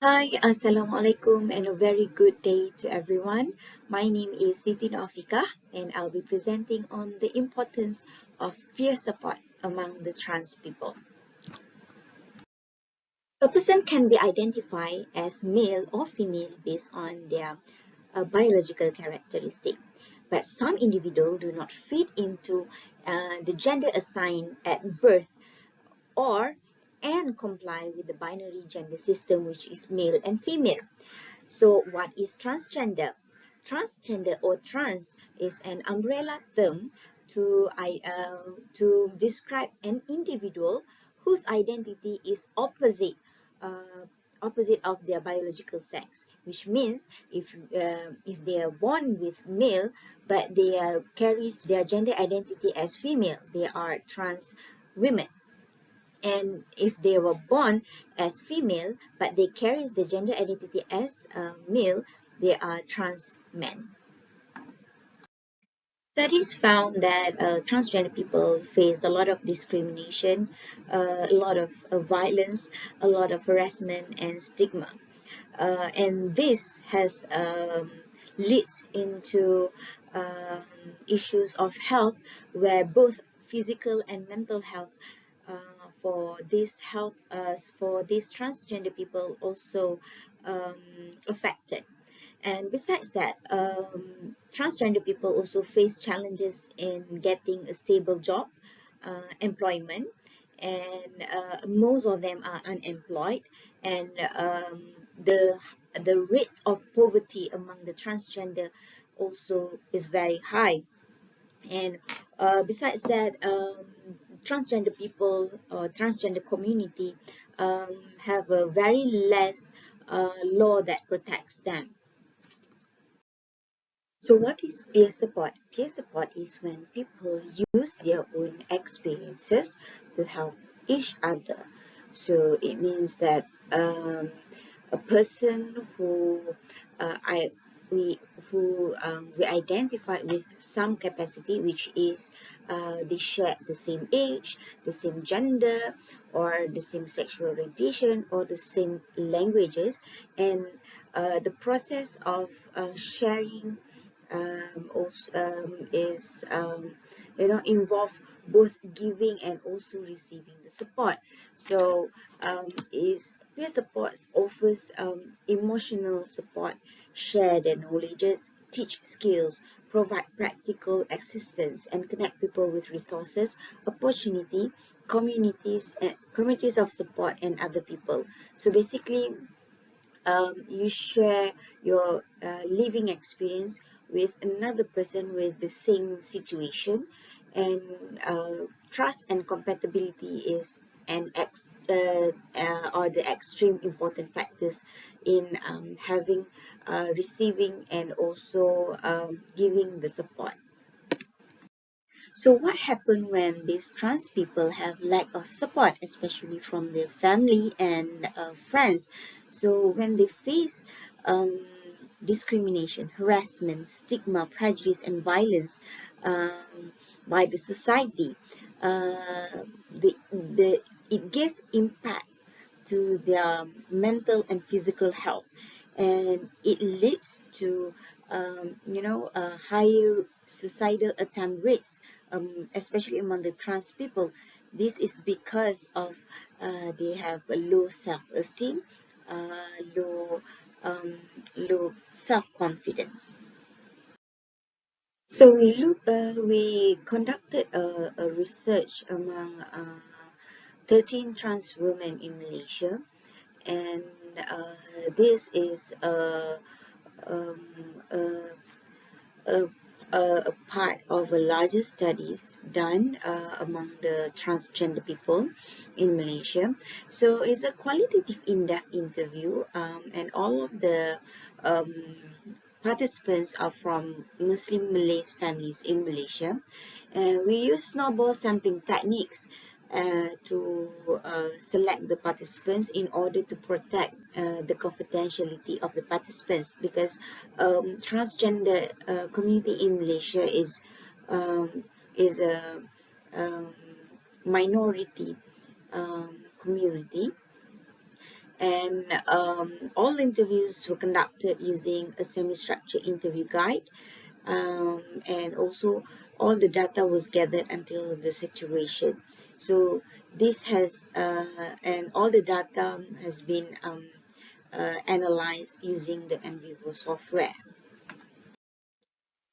Hi, Assalamualaikum, and a very good day to everyone. My name is Siti Afiqah, and I'll be presenting on the importance of peer support among the trans people. A person can be identified as male or female based on their biological characteristic, but some individuals do not fit into the gender assigned at birth or and comply with the binary gender system, which is male and female. So what is transgender? Transgender or trans is an umbrella term to describe an individual whose identity is opposite of their biological sex, which means if they are born with male but they carries their gender identity as female, they are trans women. And if they were born as female but they carries the gender identity as male, they are trans men. Studies found that transgender people face a lot of discrimination, a lot of violence, a lot of harassment and stigma. And this has leads into um, issues of health, where both physical and mental health for these transgender people also affected. And besides that, transgender people also face challenges in getting a stable job, employment, and most of them are unemployed. And the rates of poverty among the transgender also is very high. And besides that, transgender people or transgender community have a very less law that protects them. So what is peer support? Peer support is when people use their own experiences to help each other. So it means that a person who I we we identify with some capacity, which is they share the same age, the same gender, or the same sexual orientation, or the same languages, and the process of sharing also is involve both giving and also receiving the support. So is peer support offers emotional support, share their knowledges, teach skills, provide practical assistance, and connect people with resources, opportunity, communities of support, and other people. So basically, you share your living experience with another person with the same situation, and trust and compatibility is are the extreme important factors in having receiving and also giving the support. So what happens when these trans people have lack of support, especially from their family and friends? So when they face discrimination, harassment, stigma, prejudice, and violence by the society, it gives impact to their mental and physical health, and it leads to higher suicidal attempt rates, especially among the trans people. This is because of they have a low self-esteem, low low self-confidence. So we conducted a research among 13 trans women in Malaysia, and this is um, a, a, a part of a larger studies done among the transgender people in Malaysia. So it's a qualitative in-depth interview, and all of the um, participants are from Muslim Malay families in Malaysia. We use snowball sampling techniques to select the participants in order to protect the confidentiality of the participants, because transgender community in Malaysia is a um, minority community. And all interviews were conducted using a semi-structured interview guide, and also all the data was gathered until the situation. So this has and all the data has been analyzed using the NVivo software.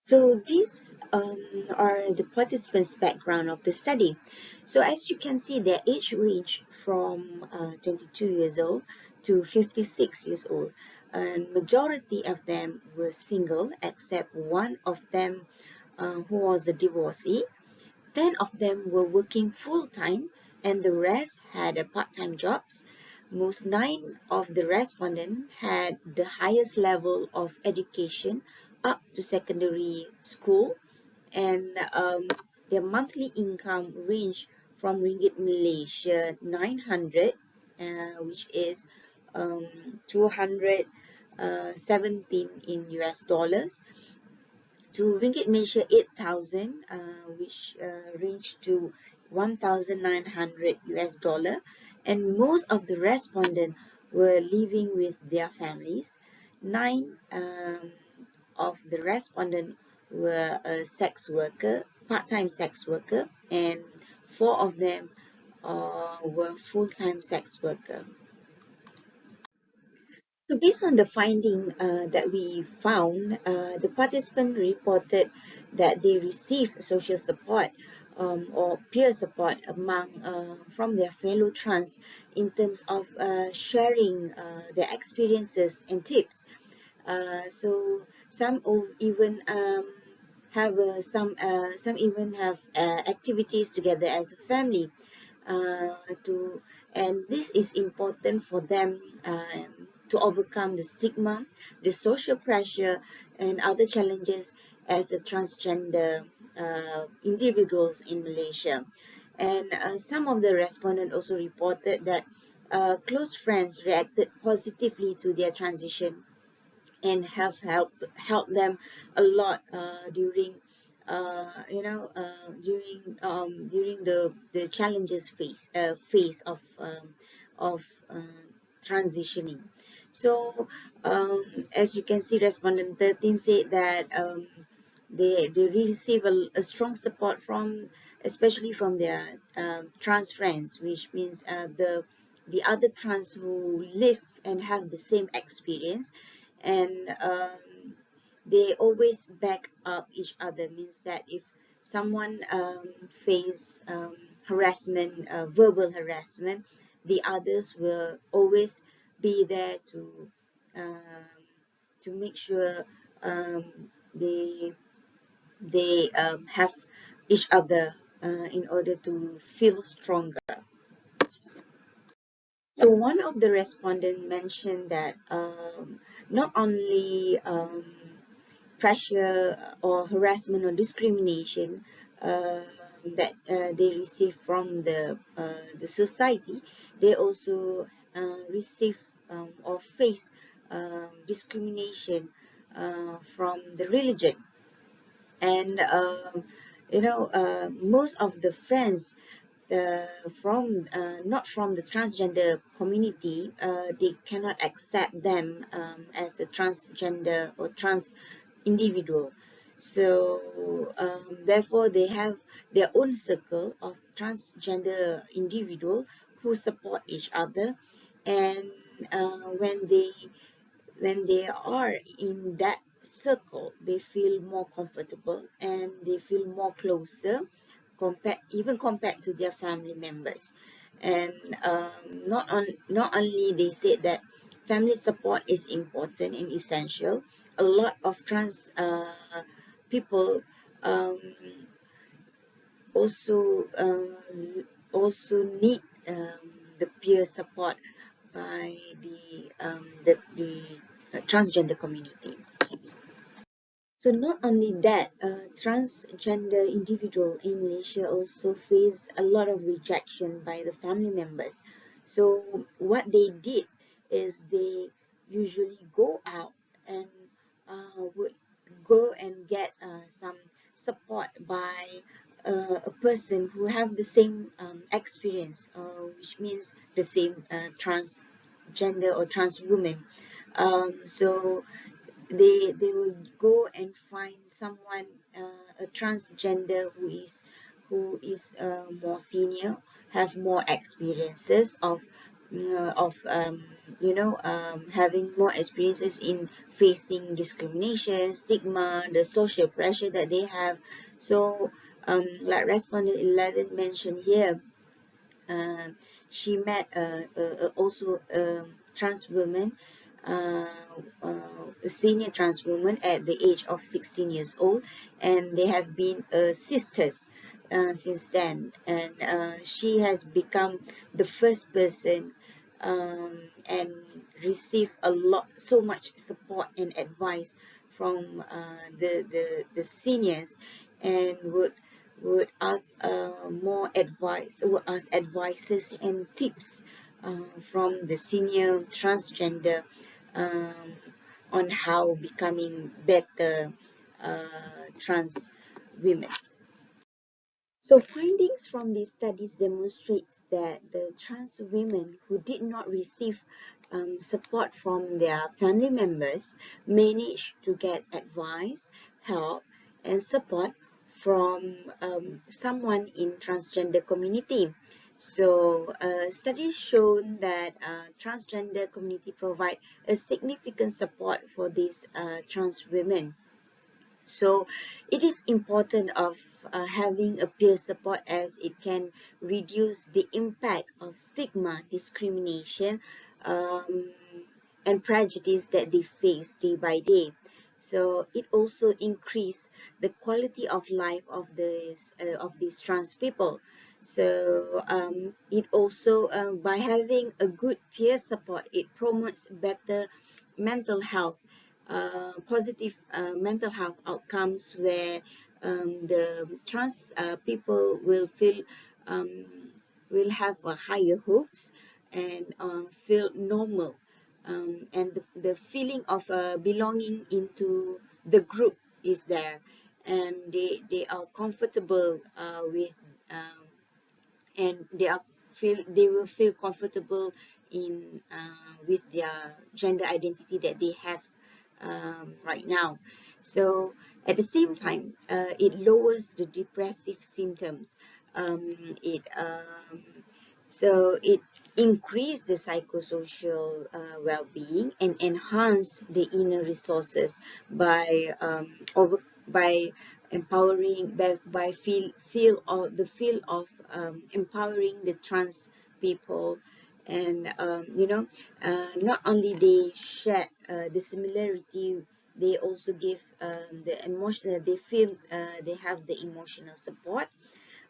So these are the participants' background of the study. So as you can see, their age range from 22 years old to 56 years old. And majority of them were single, except one of them who was a divorcee. 10 of them were working full-time and the rest had a part-time jobs. Most 9 of the respondents had the highest level of education up to secondary school, and their monthly income ranged from ringgit Malaysia 900, which is 217 in US dollars, to ringgit Malaysia 8,000, which ranged to 1,900 US dollar, and most of the respondents were living with their families. 9 of the respondents were a sex worker, part-time sex worker, and 4 of them were full-time sex worker. So based on the finding that we found, the participant reported that they received social support or peer support from their fellow trans in terms of sharing their experiences and tips. So even have some even have activities together as a family uh, to and this is important for them to overcome the stigma, the social pressure, and other challenges as a transgender individuals in Malaysia. And some of the respondents also reported that close friends reacted positively to their transition and have helped them a lot during during the challenges phase of transitioning. So as you can see, respondent 13 said that they receive a strong support from, especially from their trans friends, which means the other trans who live and have the same experience, and they always back up each other. Means that if someone face harassment, verbal harassment, the others will always be there to make sure um, they have each other in order to feel stronger. So one of the respondents mentioned that not only pressure or harassment or discrimination that they receive from the society, they also receive or face discrimination from the religion. And most of the friends from not from the transgender community, they cannot accept them as a transgender or trans individual. So therefore they have their own circle of transgender individual who support each other, and uh, when they when they are in that circle, they feel more comfortable and they feel more closer, compared to their family members. And not only they said that family support is important and essential. A lot of trans people um, also also need the peer support by the transgender community. So not only that, transgender individual in Malaysia also face a lot of rejection by the family members. So what they did is they usually go out and would go and get some support by a person who have the same experience, which means the same trans transgender or trans women. So they will go and find someone, a transgender who is more senior, have more experiences of having more experiences in facing discrimination, stigma, the social pressure that they have. So like respondent 11 mentioned here, um, she met also a trans woman, uh, a senior trans woman at the age of 16 years old, and they have been sisters since then. And she has become the first person, and received so much support and advice from the seniors, and would ask more advice, would ask advices and tips from the senior transgender, um, on how becoming better trans women. So findings from these studies demonstrates that the trans women who did not receive support from their family members managed to get advice, help, and support from someone in transgender community. So studies shown that transgender community provide a significant support for these trans women. So it is important of having a peer support, as it can reduce the impact of stigma, discrimination, um, and prejudice that they face day by day. So it also increase the quality of life of these trans people. So it also, by having a good peer support, it promotes better mental health, positive mental health outcomes, where the trans people um, will have a higher hopes and feel normal, and the feeling of belonging into the group is there, and they are comfortable with, and they will feel comfortable in with their gender identity that they have right now. So at the same time, it lowers the depressive symptoms. It So it increase the psychosocial well-being and enhance the inner resources by empowering, by feel of empowering the trans people. And not only they share the similarity, they also give the emotional, they feel they have the emotional support.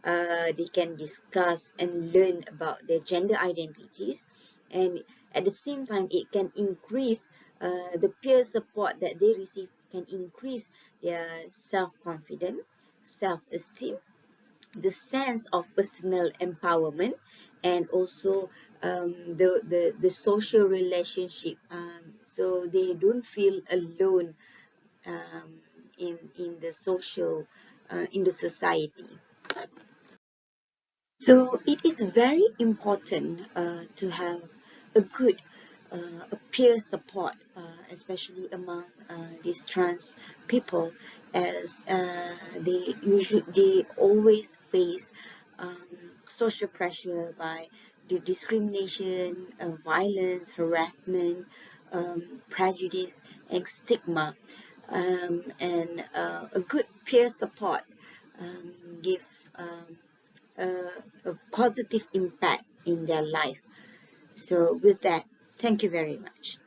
They can discuss and learn about their gender identities, and at the same time it can increase the peer support that they receive, can increase their self-confidence, self-esteem, the sense of personal empowerment, and also the social relationship, so they don't feel alone um, in the social, in the society. So it is very important to have a good a peer support, especially among these trans people, as they always face social pressure by the discrimination, violence, harassment, prejudice, and stigma, and a good peer support give a positive impact in their life. So with that, thank you very much.